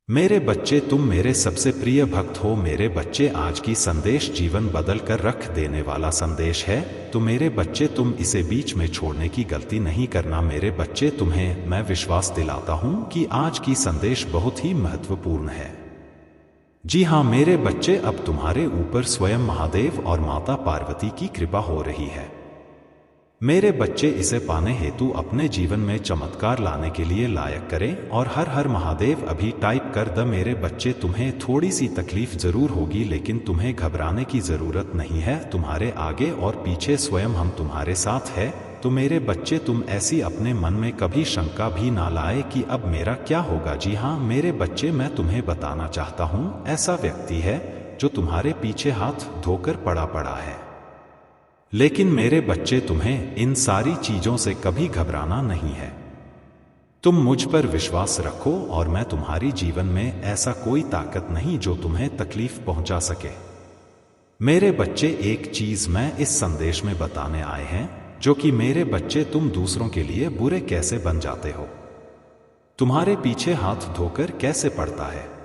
मेरे बच्चे, तुम मेरे सबसे प्रिय भक्त हो। मेरे बच्चे, आज की संदेश जीवन बदल कर रख देने वाला संदेश है। तो मेरे बच्चे, तुम इसे बीच में छोड़ने की गलती नहीं करना। मेरे बच्चे, तुम्हें मैं विश्वास दिलाता हूं कि आज की संदेश बहुत ही महत्वपूर्ण है। जी हाँ मेरे बच्चे, अब तुम्हारे ऊपर स्वयं महादेव और माता पार्वती की कृपा हो रही है। मेरे बच्चे, इसे पाने हेतु अपने जीवन में चमत्कार लाने के लिए लायक करें और हर हर महादेव अभी टाइप कर द। मेरे बच्चे, तुम्हें थोड़ी सी तकलीफ जरूर होगी, लेकिन तुम्हें घबराने की जरूरत नहीं है। तुम्हारे आगे और पीछे स्वयं हम तुम्हारे साथ है। तो मेरे बच्चे, तुम ऐसी अपने मन में कभी शंका भी ना लाए कि अब मेरा क्या होगा। जी हाँ मेरे बच्चे, मैं तुम्हें बताना चाहता हूँ, ऐसा व्यक्ति है जो तुम्हारे पीछे हाथ धोकर पड़ा है। लेकिन मेरे बच्चे, तुम्हें इन सारी चीजों से कभी घबराना नहीं है। तुम मुझ पर विश्वास रखो और मैं तुम्हारी जीवन में ऐसा कोई ताकत नहीं जो तुम्हें तकलीफ पहुंचा सके। मेरे बच्चे, एक चीज मैं इस संदेश में बताने आए हैं, जो कि मेरे बच्चे, तुम दूसरों के लिए बुरे कैसे बन जाते हो, तुम्हारे पीछे हाथ धोकर कैसे पड़ता है।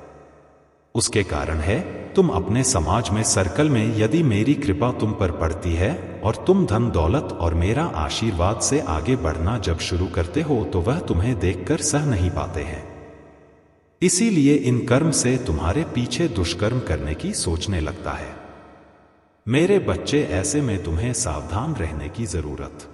उसके कारण है, तुम अपने समाज में सर्कल में यदि मेरी कृपा तुम पर पड़ती है और तुम धन दौलत और मेरा आशीर्वाद से आगे बढ़ना जब शुरू करते हो, तो वह तुम्हें देखकर सह नहीं पाते हैं। इसीलिए इन कर्म से तुम्हारे पीछे दुष्कर्म करने की सोचने लगता है। मेरे बच्चे, ऐसे में तुम्हें सावधान रहने की जरूरत।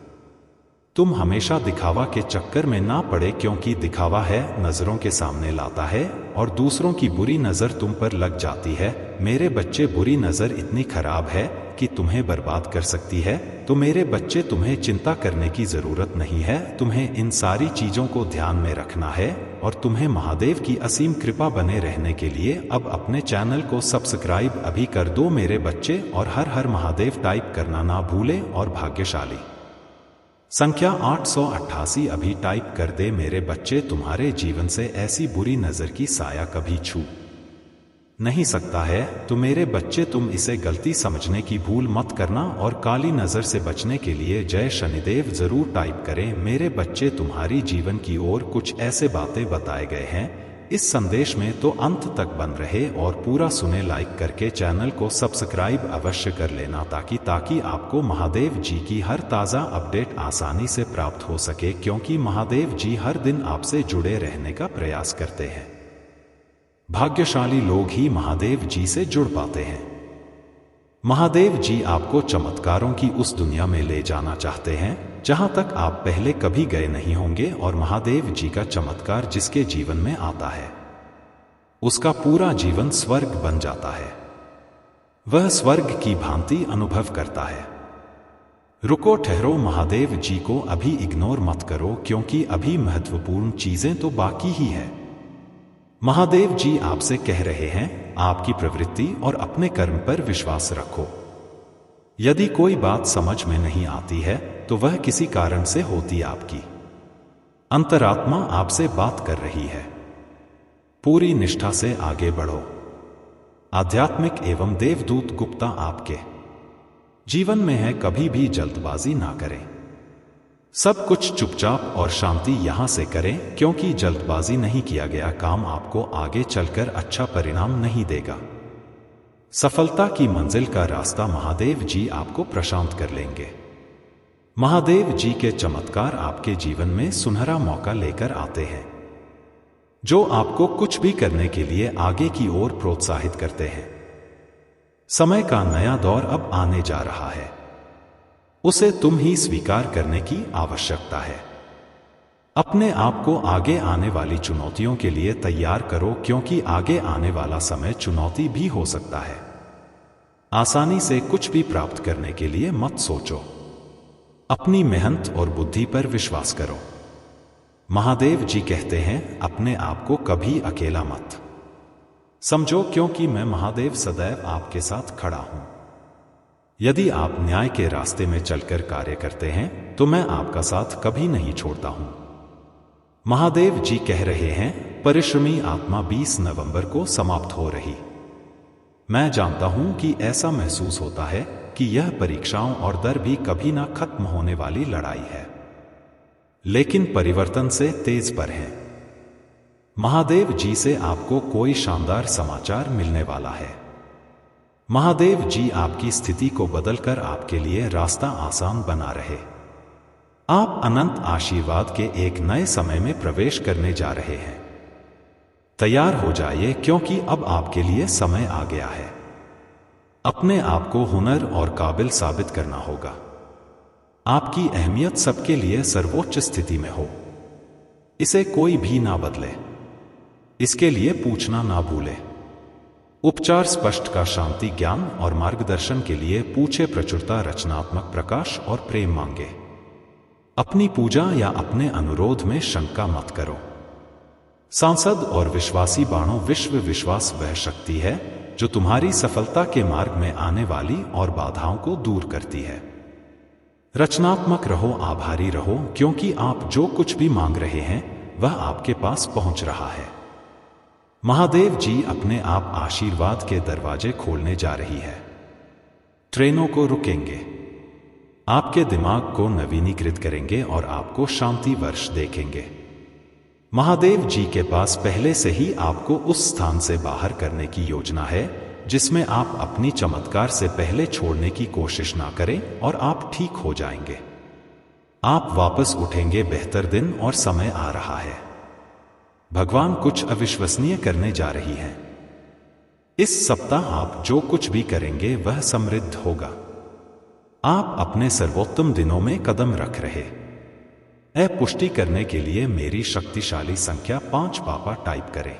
तुम हमेशा दिखावा के चक्कर में ना पड़े, क्योंकि दिखावा है नजरों के सामने लाता है और दूसरों की बुरी नजर तुम पर लग जाती है। मेरे बच्चे, बुरी नजर इतनी खराब है कि तुम्हें बर्बाद कर सकती है। तो मेरे बच्चे, तुम्हें चिंता करने की जरूरत नहीं है। तुम्हें इन सारी चीजों को ध्यान में रखना है और तुम्हें महादेव की असीम कृपा बने रहने के लिए अब अपने चैनल को सब्सक्राइब अभी कर दो मेरे बच्चे, और हर हर महादेव टाइप करना ना भूले और भाग्यशाली संख्या 888 अभी टाइप कर दे मेरे बच्चे। तुम्हारे जीवन से ऐसी बुरी नजर की साया कभी छू नहीं सकता है। तो मेरे बच्चे, तुम इसे गलती समझने की भूल मत करना और काली नजर से बचने के लिए जय शनिदेव जरूर टाइप करें। मेरे बच्चे, तुम्हारी जीवन की ओर कुछ ऐसे बातें बताए गए हैं इस संदेश में, तो अंत तक बन रहे और पूरा सुने। लाइक करके चैनल को सब्सक्राइब अवश्य कर लेना ताकि आपको महादेव जी की हर ताज़ा अपडेट आसानी से प्राप्त हो सके, क्योंकि महादेव जी हर दिन आपसे जुड़े रहने का प्रयास करते हैं। भाग्यशाली लोग ही महादेव जी से जुड़ पाते हैं। महादेव जी आपको चमत्कारों की उस दुनिया में ले जाना चाहते हैं जहां तक आप पहले कभी गए नहीं होंगे, और महादेव जी का चमत्कार जिसके जीवन में आता है उसका पूरा जीवन स्वर्ग बन जाता है। वह स्वर्ग की भांति अनुभव करता है। रुको, ठहरो, महादेव जी को अभी इग्नोर मत करो, क्योंकि अभी महत्वपूर्ण चीजें तो बाकी ही है। महादेव जी आपसे कह रहे हैं, आपकी प्रवृत्ति और अपने कर्म पर विश्वास रखो। यदि कोई बात समझ में नहीं आती है तो वह किसी कारण से होती। आपकी अंतरात्मा आपसे बात कर रही है। पूरी निष्ठा से आगे बढ़ो। आध्यात्मिक एवं देवदूत गुप्ता आपके जीवन में है, कभी भी जल्दबाजी ना करें। सब कुछ चुपचाप और शांति यहां से करें, क्योंकि जल्दबाजी नहीं किया गया काम आपको आगे चलकर अच्छा परिणाम नहीं देगा। सफलता की मंजिल का रास्ता महादेव जी आपको प्रशांत कर लेंगे। महादेव जी के चमत्कार आपके जीवन में सुनहरा मौका लेकर आते हैं, जो आपको कुछ भी करने के लिए आगे की ओर प्रोत्साहित करते हैं। समय का नया दौर अब आने जा रहा है, उसे तुम ही स्वीकार करने की आवश्यकता है। अपने आप को आगे आने वाली चुनौतियों के लिए तैयार करो, क्योंकि आगे आने वाला समय चुनौती भी हो सकता है। आसानी से कुछ भी प्राप्त करने के लिए मत सोचो। अपनी मेहनत और बुद्धि पर विश्वास करो। महादेव जी कहते हैं, अपने आप को कभी अकेला मत समझो, क्योंकि मैं महादेव सदैव आपके साथ खड़ा हूं। यदि आप न्याय के रास्ते में चलकर कार्य करते हैं तो मैं आपका साथ कभी नहीं छोड़ता हूं। महादेव जी कह रहे हैं, परिश्रमी आत्मा 20 नवंबर को समाप्त हो रही। मैं जानता हूं कि ऐसा महसूस होता है कि यह परीक्षाओं और डर भी कभी ना खत्म होने वाली लड़ाई है, लेकिन परिवर्तन से तेज पर है। महादेव जी से आपको कोई शानदार समाचार मिलने वाला है। महादेव जी आपकी स्थिति को बदलकर आपके लिए रास्ता आसान बना रहे। आप अनंत आशीर्वाद के एक नए समय में प्रवेश करने जा रहे हैं। तैयार हो जाइए, क्योंकि अब आपके लिए समय आ गया है। अपने आप को हुनर और काबिल साबित करना होगा। आपकी अहमियत सबके लिए सर्वोच्च स्थिति में हो, इसे कोई भी ना बदले। इसके लिए पूछना ना भूले। उपचार स्पष्ट का शांति ज्ञान और मार्गदर्शन के लिए पूछे। प्रचुरता रचनात्मक प्रकाश और प्रेम मांगे। अपनी पूजा या अपने अनुरोध में शंका मत करो। सांसद और विश्वासी बाणों। विश्व विश्वास वह शक्ति है जो तुम्हारी सफलता के मार्ग में आने वाली और बाधाओं को दूर करती है। रचनात्मक रहो, आभारी रहो, क्योंकि आप जो कुछ भी मांग रहे हैं वह आपके पास पहुंच रहा है। महादेव जी अपने आप आशीर्वाद के दरवाजे खोलने जा रही है। ट्रेनों को रुकेंगे, आपके दिमाग को नवीनीकृत करेंगे और आपको शांति वर्ष देखेंगे। महादेव जी के पास पहले से ही आपको उस स्थान से बाहर करने की योजना है जिसमें आप अपनी चमत्कार से पहले छोड़ने की कोशिश ना करें, और आप ठीक हो जाएंगे। आप वापस उठेंगे। बेहतर दिन और समय आ रहा है। भगवान कुछ अविश्वसनीय करने जा रही हैं। इस सप्ताह आप जो कुछ भी करेंगे वह समृद्ध होगा। आप अपने सर्वोत्तम दिनों में कदम रख रहे। पुष्टि करने के लिए मेरी शक्तिशाली संख्या 5 पापा टाइप करें।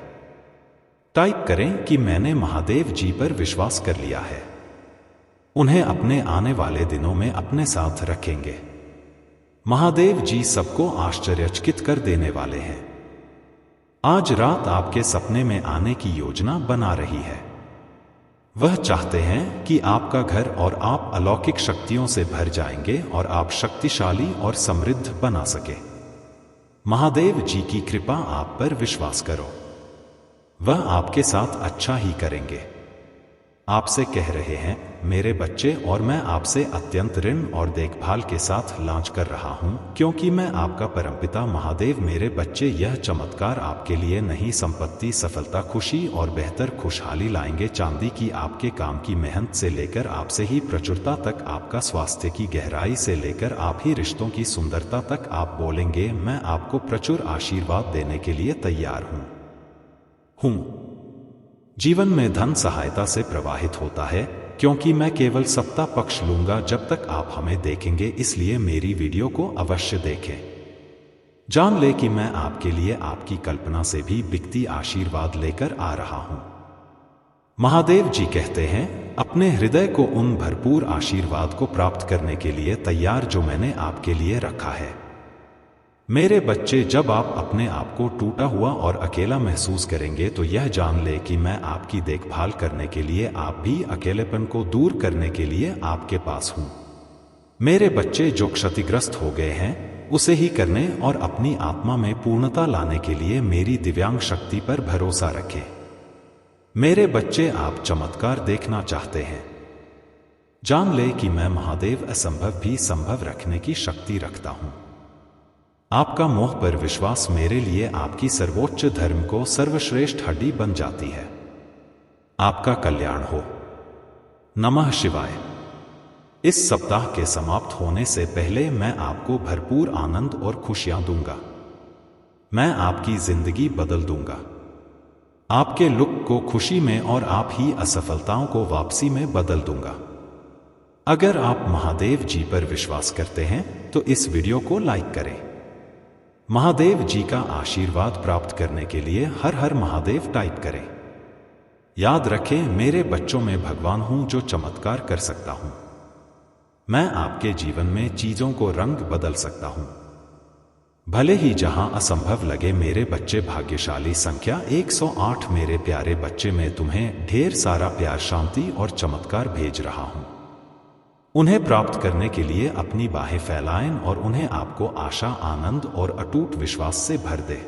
टाइप करें कि मैंने महादेव जी पर विश्वास कर लिया है। उन्हें अपने आने वाले दिनों में अपने साथ रखेंगे। महादेव जी सबको आश्चर्यचकित कर देने वाले हैं। आज रात आपके सपने में आने की योजना बना रही है। वह चाहते हैं कि आपका घर और आप अलौकिक शक्तियों से भर जाएंगे और आप शक्तिशाली और समृद्ध बना सके। महादेव जी की कृपा आप पर विश्वास करो, वह आपके साथ अच्छा ही करेंगे। आपसे कह रहे हैं मेरे बच्चे, और मैं आपसे अत्यंत ऋण और देखभाल के साथ लांच कर रहा हूं, क्योंकि मैं आपका परमपिता महादेव। मेरे बच्चे, यह चमत्कार आपके लिए नहीं, संपत्ति, सफलता, खुशी और बेहतर खुशहाली लाएंगे। चांदी की आपके काम की मेहनत से लेकर आपसे ही प्रचुरता तक, आपका स्वास्थ्य की गहराई से लेकर आप ही रिश्तों की सुंदरता तक, आप बोलेंगे मैं आपको प्रचुर आशीर्वाद देने के लिए तैयार हूं। जीवन में धन सहायता से प्रवाहित होता है, क्योंकि मैं केवल सप्ताह पक्ष लूंगा जब तक आप हमें देखेंगे। इसलिए मेरी वीडियो को अवश्य देखें। जान ले कि मैं आपके लिए आपकी कल्पना से भी बिकती आशीर्वाद लेकर आ रहा हूं। महादेव जी कहते हैं अपने हृदय को उन भरपूर आशीर्वाद को प्राप्त करने के लिए तैयार जो मैंने आपके लिए रखा है। मेरे बच्चे, जब आप अपने आप को टूटा हुआ और अकेला महसूस करेंगे तो यह जान ले कि मैं आपकी देखभाल करने के लिए, आप भी अकेलेपन को दूर करने के लिए आपके पास हूं। मेरे बच्चे, जो क्षतिग्रस्त हो गए हैं उसे ही करने और अपनी आत्मा में पूर्णता लाने के लिए मेरी दिव्यांग शक्ति पर भरोसा रखें। मेरे बच्चे, आप चमत्कार देखना चाहते हैं, जान ले कि मैं महादेव असंभव भी संभव रखने की शक्ति रखता हूं। आपका मोह पर विश्वास मेरे लिए आपकी सर्वोच्च धर्म को सर्वश्रेष्ठ हड्डी बन जाती है। आपका कल्याण हो। नमः शिवाय। इस सप्ताह के समाप्त होने से पहले मैं आपको भरपूर आनंद और खुशियां दूंगा। मैं आपकी जिंदगी बदल दूंगा। आपके लुक को खुशी में और आप ही असफलताओं को वापसी में बदल दूंगा। अगर आप महादेव जी पर विश्वास करते हैं तो इस वीडियो को लाइक करें। महादेव जी का आशीर्वाद प्राप्त करने के लिए हर हर महादेव टाइप करें। याद रखें, मेरे बच्चों में भगवान हूं जो चमत्कार कर सकता हूं। मैं आपके जीवन में चीजों को रंग बदल सकता हूं। भले ही जहां असंभव लगे। मेरे बच्चे, भाग्यशाली संख्या 108। मेरे प्यारे बच्चे, मैं तुम्हें ढेर सारा प्यार, शांति और चमत्कार भेज रहा हूं। उन्हें प्राप्त करने के लिए अपनी बाहें फैलाएं और उन्हें आपको आशा, आनंद और अटूट विश्वास से भर दे।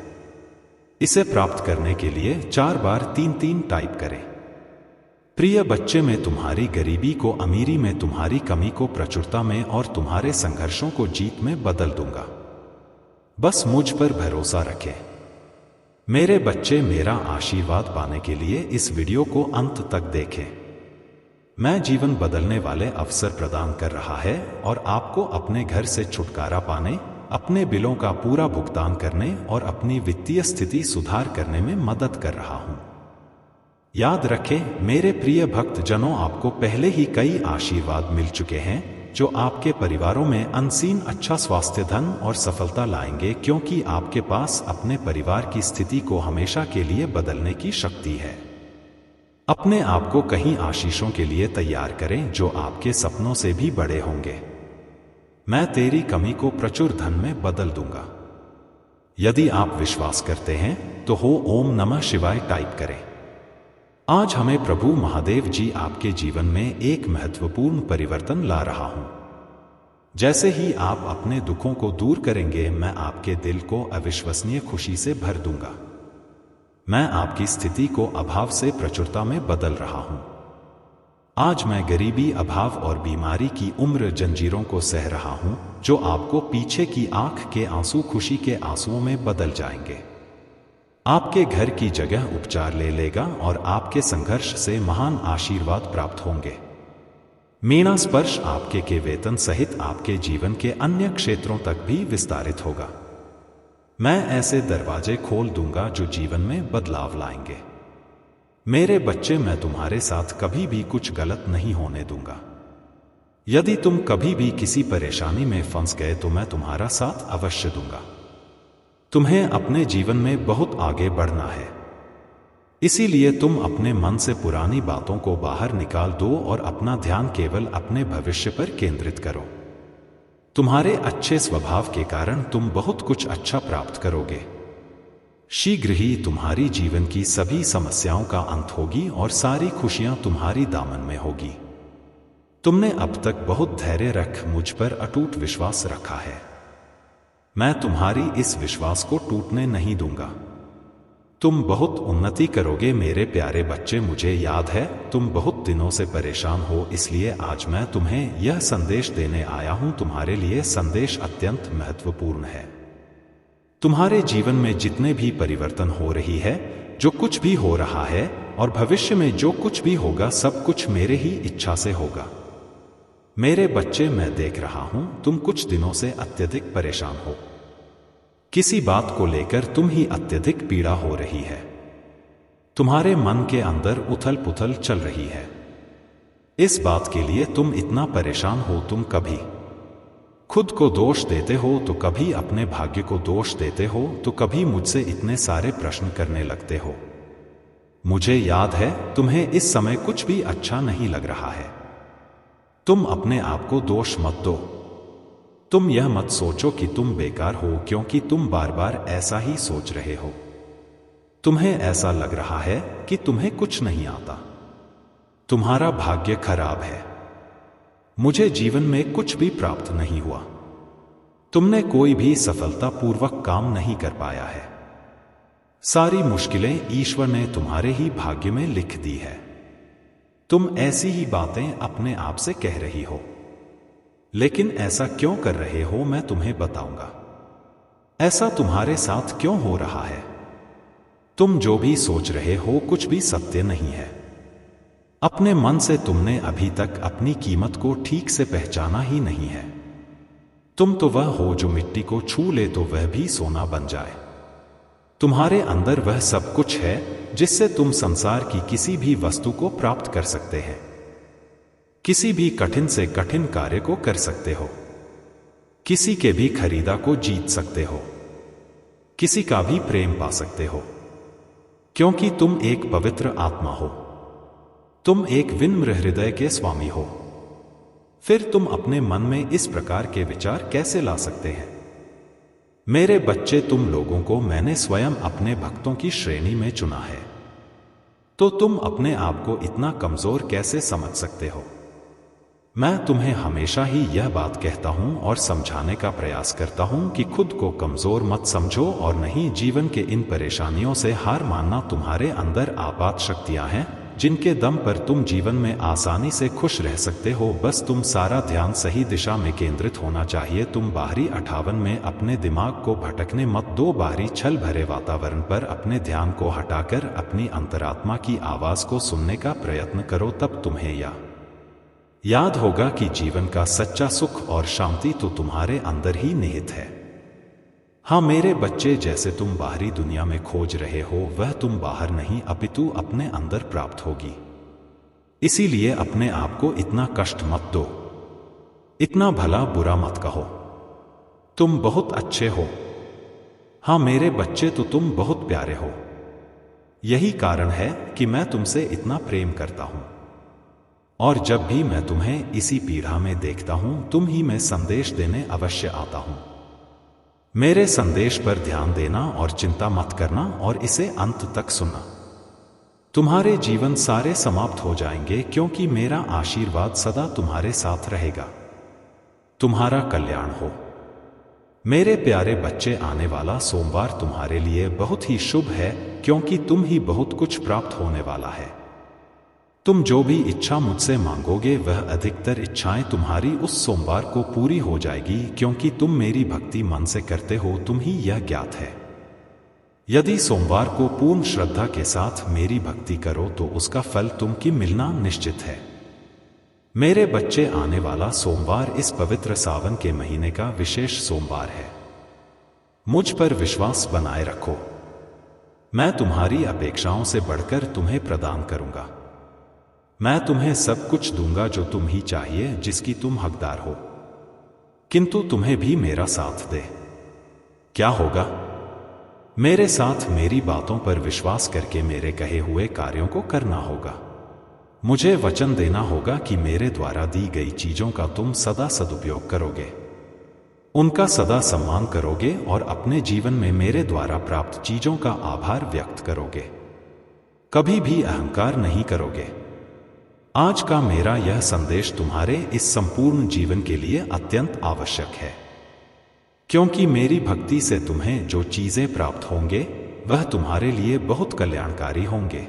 इसे प्राप्त करने के लिए 4 बार 3-3 टाइप करें। प्रिय बच्चे, मैं तुम्हारी गरीबी को अमीरी में, तुम्हारी कमी को प्रचुरता में और तुम्हारे संघर्षों को जीत में बदल दूंगा। बस मुझ पर भरोसा रखें। मेरे बच्चे, मेरा आशीर्वाद पाने के लिए इस वीडियो को अंत तक देखें। मैं जीवन बदलने वाले अवसर प्रदान कर रहा है और आपको अपने घर से छुटकारा पाने, अपने बिलों का पूरा भुगतान करने और अपनी वित्तीय स्थिति सुधार करने में मदद कर रहा हूं। याद रखें मेरे प्रिय भक्तजनों, आपको पहले ही कई आशीर्वाद मिल चुके हैं जो आपके परिवारों में अनसीन अच्छा स्वास्थ्य, धन और सफलता लाएंगे, क्योंकि आपके पास अपने परिवार की स्थिति को हमेशा के लिए बदलने की शक्ति है। अपने आप को कहीं आशीषों के लिए तैयार करें जो आपके सपनों से भी बड़े होंगे। मैं तेरी कमी को प्रचुर धन में बदल दूंगा। यदि आप विश्वास करते हैं तो हो ओम नमः शिवाय टाइप करें। आज हमें प्रभु महादेव जी आपके जीवन में एक महत्वपूर्ण परिवर्तन ला रहा हूं। जैसे ही आप अपने दुखों को दूर करेंगे, मैं आपके दिल को अविश्वसनीय खुशी से भर दूंगा। मैं आपकी स्थिति को अभाव से प्रचुरता में बदल रहा हूं। आज मैं गरीबी, अभाव और बीमारी की उम्र जंजीरों को सह रहा हूं, जो आपको पीछे की आंख के आंसू खुशी के आंसुओं में बदल जाएंगे। आपके घर की जगह उपचार ले लेगा और आपके संघर्ष से महान आशीर्वाद प्राप्त होंगे। मीणा स्पर्श आपके के वेतन सहित आपके जीवन के अन्य क्षेत्रों तक भी विस्तारित होगा। मैं ऐसे दरवाजे खोल दूंगा जो जीवन में बदलाव लाएंगे। मेरे बच्चे, मैं तुम्हारे साथ कभी भी कुछ गलत नहीं होने दूंगा। यदि तुम कभी भी किसी परेशानी में फंस गए तो मैं तुम्हारा साथ अवश्य दूंगा। तुम्हें अपने जीवन में बहुत आगे बढ़ना है, इसीलिए तुम अपने मन से पुरानी बातों को बाहर निकाल दो और अपना ध्यान केवल अपने भविष्य पर केंद्रित करो। तुम्हारे अच्छे स्वभाव के कारण तुम बहुत कुछ अच्छा प्राप्त करोगे। शीघ्र ही तुम्हारी जीवन की सभी समस्याओं का अंत होगी और सारी खुशियां तुम्हारी दामन में होगी। तुमने अब तक बहुत धैर्य रख मुझ पर अटूट विश्वास रखा है। मैं तुम्हारी इस विश्वास को टूटने नहीं दूंगा। तुम बहुत उन्नति करोगे मेरे प्यारे बच्चे। मुझे याद है तुम बहुत दिनों से परेशान हो, इसलिए आज मैं तुम्हें यह संदेश देने आया हूं। तुम्हारे लिए संदेश अत्यंत महत्वपूर्ण है। तुम्हारे जीवन में जितने भी परिवर्तन हो रही है, जो कुछ भी हो रहा है और भविष्य में जो कुछ भी होगा, सब कुछ मेरे ही इच्छा से होगा। मेरे बच्चे, मैं देख रहा हूं तुम कुछ दिनों से अत्यधिक परेशान हो। किसी बात को लेकर तुम ही अत्यधिक पीड़ा हो रही है। तुम्हारे मन के अंदर उथल पुथल चल रही है। इस बात के लिए तुम इतना परेशान हो। तुम कभी खुद को दोष देते हो तो कभी अपने भाग्य को दोष देते हो, तो कभी मुझसे इतने सारे प्रश्न करने लगते हो। मुझे याद है तुम्हें इस समय कुछ भी अच्छा नहीं लग रहा है। तुम अपने आप को दोष मत दो। तुम यह मत सोचो कि तुम बेकार हो, क्योंकि तुम बार बार ऐसा ही सोच रहे हो। तुम्हें ऐसा लग रहा है कि तुम्हें कुछ नहीं आता, तुम्हारा भाग्य खराब है, मुझे जीवन में कुछ भी प्राप्त नहीं हुआ, तुमने कोई भी सफलतापूर्वक काम नहीं कर पाया है। सारी मुश्किलें ईश्वर ने तुम्हारे ही भाग्य में लिख दी है। तुम ऐसी ही बातें अपने आप से कह रही हो, लेकिन ऐसा क्यों कर रहे हो मैं तुम्हें बताऊंगा। ऐसा तुम्हारे साथ क्यों हो रहा है? तुम जो भी सोच रहे हो कुछ भी सत्य नहीं है। अपने मन से तुमने अभी तक अपनी कीमत को ठीक से पहचाना ही नहीं है। तुम तो वह हो जो मिट्टी को छू ले तो वह भी सोना बन जाए। तुम्हारे अंदर वह सब कुछ है जिससे तुम संसार की किसी भी वस्तु को प्राप्त कर सकते हैं, किसी भी कठिन से कठिन कार्य को कर सकते हो, किसी के भी खरीदा को जीत सकते हो, किसी का भी प्रेम पा सकते हो, क्योंकि तुम एक पवित्र आत्मा हो। तुम एक विनम्र हृदय के स्वामी हो। फिर तुम अपने मन में इस प्रकार के विचार कैसे ला सकते हैं? मेरे बच्चे, तुम लोगों को मैंने स्वयं अपने भक्तों की श्रेणी में चुना है, तो तुम अपने आप को इतना कमजोर कैसे समझ सकते हो? मैं तुम्हें हमेशा ही यह बात कहता हूं और समझाने का प्रयास करता हूं कि खुद को कमजोर मत समझो और नहीं, जीवन के इन परेशानियों से हार मानना। तुम्हारे अंदर आपात शक्तियां हैं जिनके दम पर तुम जीवन में आसानी से खुश रह सकते हो। बस तुम सारा ध्यान सही दिशा में केंद्रित होना चाहिए। तुम बाहरी 58 में अपने दिमाग को भटकने मत दो। बाहरी छल भरे वातावरण पर अपने ध्यान को हटाकर अपनी अंतरात्मा की आवाज को सुनने का प्रयत्न करो। तब तुम्हें याद होगा कि जीवन का सच्चा सुख और शांति तो तुम्हारे अंदर ही निहित है। हाँ मेरे बच्चे, जैसे तुम बाहरी दुनिया में खोज रहे हो वह तुम बाहर नहीं अपितु अपने अंदर प्राप्त होगी। इसीलिए अपने आप को इतना कष्ट मत दो, इतना भला बुरा मत कहो। तुम बहुत अच्छे हो। हाँ मेरे बच्चे, तो तुम बहुत प्यारे हो। यही कारण है कि मैं तुमसे इतना प्रेम करता हूं। और जब भी मैं तुम्हें इसी पीढ़ा में देखता हूं, तुम ही मैं संदेश देने अवश्य आता हूं। मेरे संदेश पर ध्यान देना और चिंता मत करना और इसे अंत तक सुनना। तुम्हारे जीवन सारे समाप्त हो जाएंगे, क्योंकि मेरा आशीर्वाद सदा तुम्हारे साथ रहेगा। तुम्हारा कल्याण हो। मेरे प्यारे बच्चे, आने वाला सोमवार तुम्हारे लिए बहुत ही शुभ है, क्योंकि तुम ही बहुत कुछ प्राप्त होने वाला है। तुम जो भी इच्छा मुझसे मांगोगे वह अधिकतर इच्छाएं तुम्हारी उस सोमवार को पूरी हो जाएगी, क्योंकि तुम मेरी भक्ति मन से करते हो। तुम ही यह ज्ञात है। यदि सोमवार को पूर्ण श्रद्धा के साथ मेरी भक्ति करो तो उसका फल तुमकी मिलना निश्चित है। मेरे बच्चे, आने वाला सोमवार इस पवित्र सावन के महीने का विशेष सोमवार है। मुझ पर विश्वास बनाए रखो। मैं तुम्हारी अपेक्षाओं से बढ़कर तुम्हें प्रदान करूंगा। मैं तुम्हें सब कुछ दूंगा जो तुम ही चाहिए, जिसकी तुम हकदार हो। किंतु तुम्हें भी मेरा साथ दे। क्या होगा? मेरे साथ मेरी बातों पर विश्वास करके मेरे कहे हुए कार्यों को करना होगा। मुझे वचन देना होगा कि मेरे द्वारा दी गई चीजों का तुम सदा सदुपयोग करोगे, उनका सदा सम्मान करोगे और अपने जीवन में मेरे द्वारा प्राप्त चीजों का आभार व्यक्त करोगे। कभी भी अहंकार नहीं करोगे। आज का मेरा यह संदेश तुम्हारे इस संपूर्ण जीवन के लिए अत्यंत आवश्यक है, क्योंकि मेरी भक्ति से तुम्हें जो चीजें प्राप्त होंगे वह तुम्हारे लिए बहुत कल्याणकारी होंगे।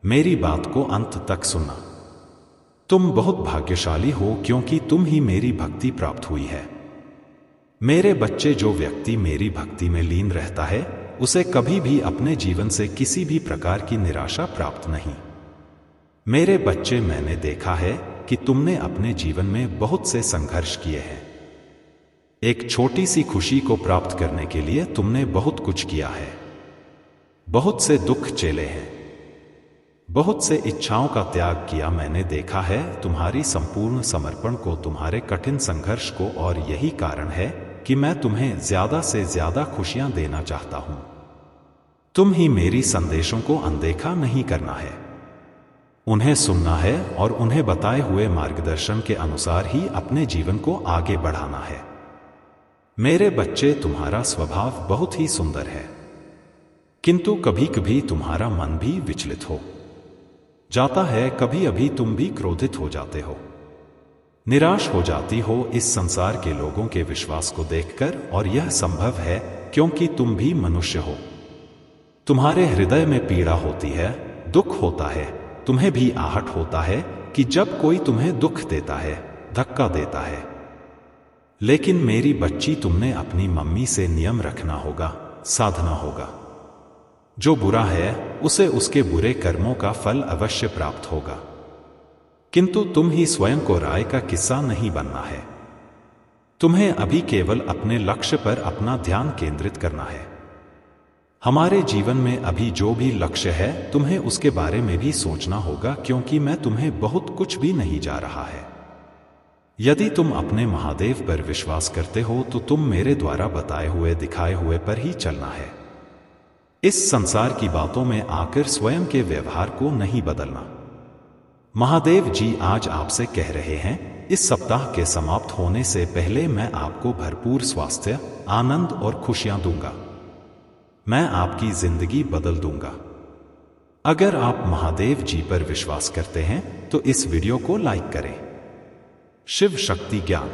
मेरी बात को अंत तक सुनना। तुम बहुत भाग्यशाली हो, क्योंकि तुम ही मेरी भक्ति प्राप्त हुई है। मेरे बच्चे, जो व्यक्ति मेरी भक्ति में लीन रहता है उसे कभी भी अपने जीवन से किसी भी प्रकार की निराशा प्राप्त नहीं। मेरे बच्चे, मैंने देखा है कि तुमने अपने जीवन में बहुत से संघर्ष किए हैं। एक छोटी सी खुशी को प्राप्त करने के लिए तुमने बहुत कुछ किया है। बहुत से दुख झेले हैं, बहुत से इच्छाओं का त्याग किया। मैंने देखा है तुम्हारी संपूर्ण समर्पण को, तुम्हारे कठिन संघर्ष को, और यही कारण है कि मैं तुम्हें ज्यादा से ज्यादा खुशियां देना चाहता हूं। तुम ही मेरी संदेशों को अनदेखा नहीं करना है, उन्हें सुनना है और उन्हें बताए हुए मार्गदर्शन के अनुसार ही अपने जीवन को आगे बढ़ाना है। मेरे बच्चे, तुम्हारा स्वभाव बहुत ही सुंदर है, किंतु कभी कभी तुम्हारा मन भी विचलित हो जाता है। कभी अभी तुम भी क्रोधित हो जाते हो, निराश हो जाती हो इस संसार के लोगों के विश्वास को देखकर, और यह संभव है क्योंकि तुम भी मनुष्य हो। तुम्हारे हृदय में पीड़ा होती है, दुख होता है। तुम्हें भी आहट होता है कि जब कोई तुम्हें दुख देता है, धक्का देता है। लेकिन मेरी बच्ची, तुमने अपनी मम्मी से नियम रखना होगा, साधना होगा। जो बुरा है उसे उसके बुरे कर्मों का फल अवश्य प्राप्त होगा, किंतु तुम ही स्वयं को राय का किस्सा नहीं बनना है। तुम्हें अभी केवल अपने लक्ष्य पर अपना ध्यान केंद्रित करना है। हमारे जीवन में अभी जो भी लक्ष्य है तुम्हें उसके बारे में भी सोचना होगा, क्योंकि मैं तुम्हें बहुत कुछ भी नहीं जा रहा है। यदि तुम अपने महादेव पर विश्वास करते हो तो तुम मेरे द्वारा बताए हुए दिखाए हुए पर ही चलना है। इस संसार की बातों में आकर स्वयं के व्यवहार को नहीं बदलना। महादेव जी आज आपसे कह रहे हैं, इस सप्ताह के समाप्त होने से पहले मैं आपको भरपूर स्वास्थ्य, आनंद और खुशियां दूंगा। मैं आपकी जिंदगी बदल दूंगा। अगर आप महादेव जी पर विश्वास करते हैं तो इस वीडियो को लाइक करें। शिव शक्ति ज्ञान।